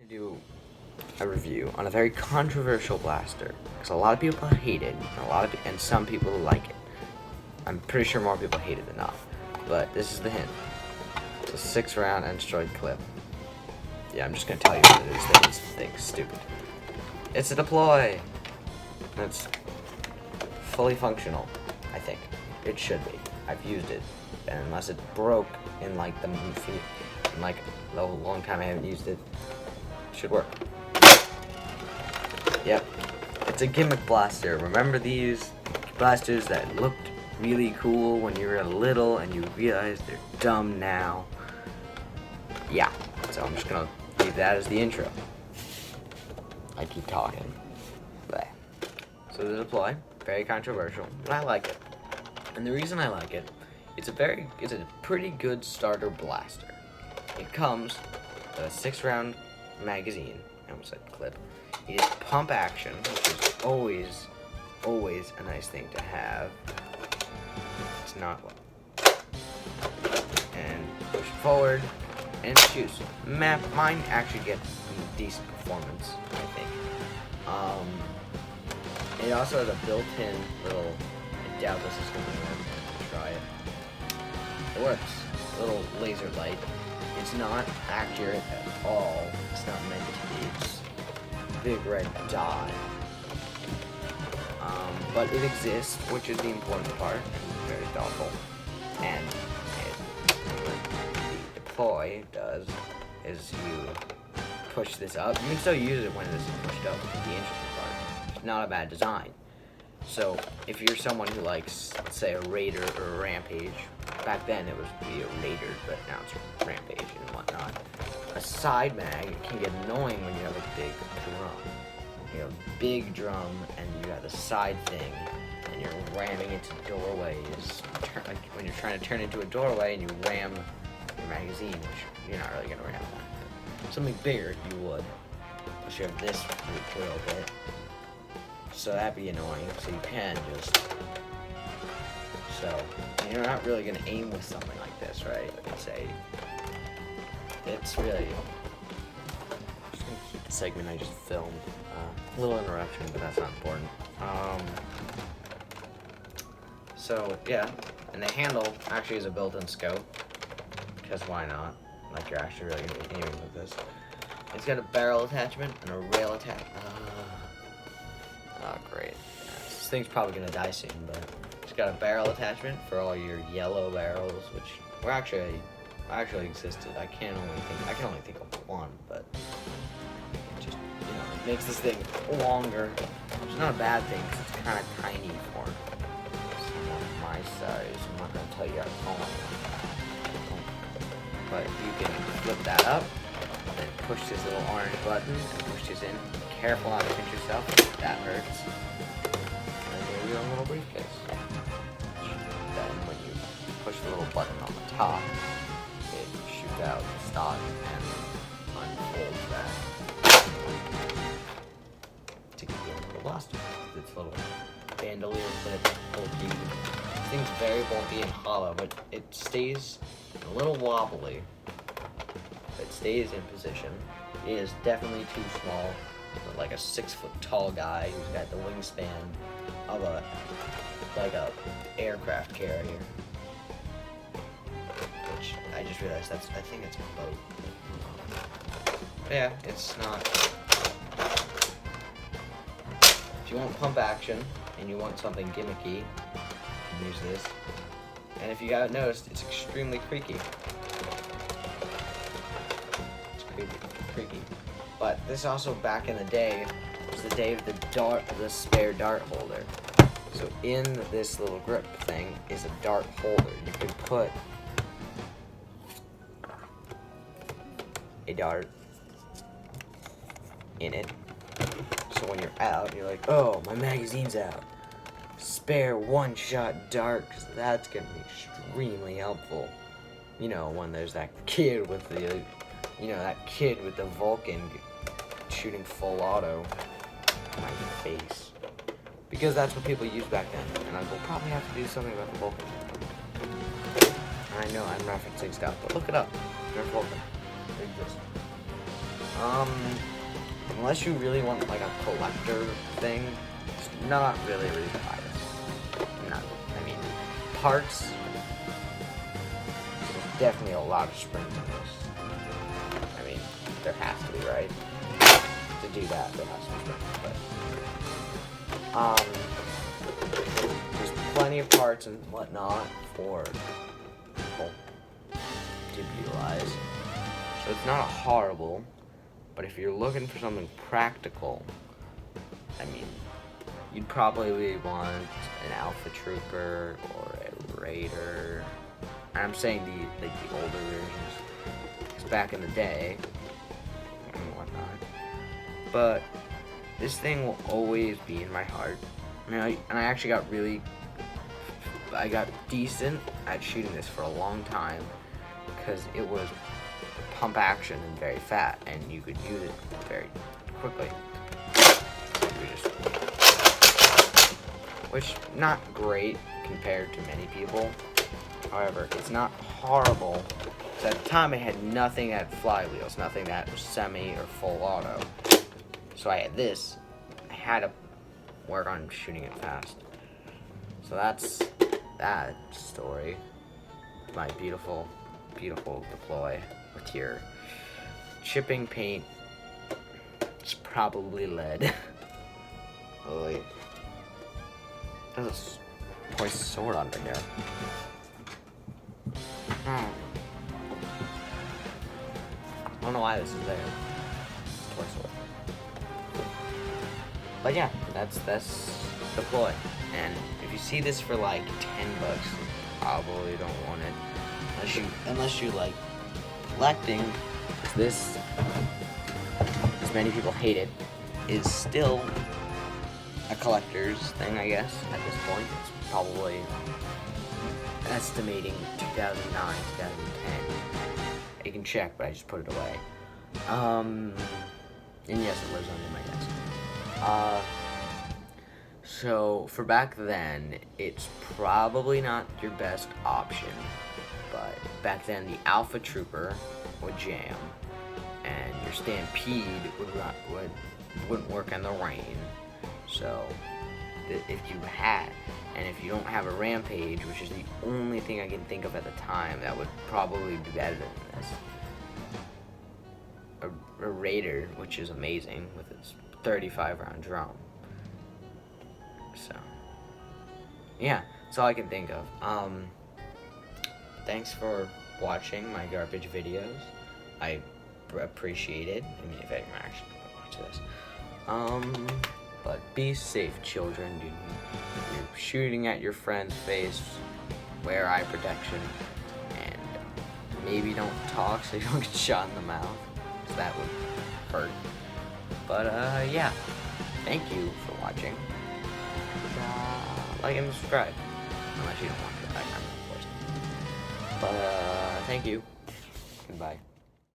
do a review on a very controversial blaster because a lot of people hate it and some people like it. I'm pretty sure more people hate it than not, but this is the hint. It's a 6-round destroyed clip. Yeah, I'm just gonna tell you what it is. This thing's stupid. It's a deploy. It's fully functional. I think it should be. I've used it, and unless it broke in like a long time I haven't used it, should work. Yep, it's a gimmick blaster. Remember these blasters that looked really cool when you were little and you realize they're dumb now? Yeah, so I'm just gonna leave that as the intro. I keep talking. Bleh. So the deploy, very controversial, but I like it. And the reason I like it, it's a pretty good starter blaster. It comes with a 6-round magazine. I almost said clip. It is pump action, which is always a nice thing to have. It's not. And push forward and it shoots. Mine actually gets decent performance, I think. It also has a built-in little. I doubt this is going to work. Try it. It works. A little laser light. It's not accurate at all. It's not meant to be. It's a big red dot. But it exists, which is the important part. It's very thoughtful. And the deploy does is you push this up. You can still use it when this is pushed up, which is the interesting part. It's not a bad design. So if you're someone who likes, say, a Raider or a Rampage, back then it was be a Raider, but now it's Rampage and whatnot. A side mag can get annoying when you have a big drum. You have a big drum and you have the side thing, and you're ramming into doorways. Like when you're trying to turn into a doorway and you ram your magazine, which you're not really gonna ram that. Something bigger you would, unless you have this recoil bit. So that'd be annoying. So you can just. So you're not really gonna aim with something like this, right? It's really. I'm just gonna keep the segment I just filmed. A little interruption, but that's not important. So yeah, and the handle actually is a built-in scope, because why not? Like you're actually really gonna be aiming with this. It's got a barrel attachment and a rail attachment. Oh, great. This thing's probably gonna die soon, but it's got a barrel attachment for all your yellow barrels, which were actually existed. I can only think of one, but it just, it makes this thing longer. Which is not a bad thing, because it's kind of tiny for someone my size. I'm not gonna tell you how to call it. But you can flip that up, then push this little orange button, and push this in. Careful not to pinch yourself, that hurts. And then you have a little briefcase. Then when you push the little button on the top, it shoots out the stock and unfolds that to give you a little blaster. It's a little bandolier clip, bulky. This thing's very bulky and hollow, but it stays a little wobbly. It stays in position. It is definitely too small. Like a 6-foot tall guy who's got the wingspan of a aircraft carrier. Which I just realized I think it's a boat. But yeah, it's not. If you want pump action and you want something gimmicky, use this. And if you haven't noticed, it's extremely creaky. It's creaky. But this also, back in the day, was the day of the spare dart holder. So in this little grip thing is a dart holder. You can put a dart in it. So when you're out, you're like, oh, my magazine's out. Spare one-shot dart, because that's going to be extremely helpful. When there's that kid with the, Vulcan shooting full auto in my face. Because that's what people used back then, and I will probably have to do something about the Vulcan. And I know I'm referencing stuff, but look it up. Nerf Vulcan. It exists. Unless you really want like a collector thing, it's not really a reason to buy this. I mean, parts, there's definitely a lot of springs in this. I mean, there has to be, right? To do that, there has to be springs, but, there's plenty of parts and whatnot for people to utilize. So it's not horrible, but if you're looking for something practical, I mean, you'd probably want an Alpha Trooper or a Raider. And I'm saying the older versions, because back in the day and whatnot. But this thing will always be in my heart. And I actually got decent at shooting this for a long time because it was pump action and very fat, and you could use it very quickly. Which, not great compared to many people. However, it's not horrible. Because at the time I had nothing that had flywheels, nothing that was semi or full auto. So I had this. I had to work on shooting it fast. So that's that story. My beautiful, beautiful deploy with your chipping paint. It's probably lead. Oh wait. There's a poised sword under here. I don't know why this is there. Toy sword. But yeah, that's deploy. And if you see this for like $10, you probably don't want it. Unless you like collecting. This, as many people hate it, is still a collector's thing, I guess, at this point. It's probably estimating 2009, 2010. You can check, but I just put it away. And yes, it lives under my desk. So, for back then, it's probably not your best option, but back then the Alpha Trooper would jam, and your Stampede wouldn't work in the rain. So, if you don't have a Rampage, which is the only thing I can think of at the time that would probably be better than this. A Raider, which is amazing with its 35 round drum. So, yeah, that's all I can think of. Thanks for watching my garbage videos. I appreciate it. I mean, if anyone actually watch this. But be safe, children. You're shooting at your friend's face. Wear eye protection. And maybe don't talk so you don't get shot in the mouth. Because that would hurt. But, yeah. Thank you for watching. Like and subscribe. Unless you don't want to. I'm forced. But, thank you. Goodbye.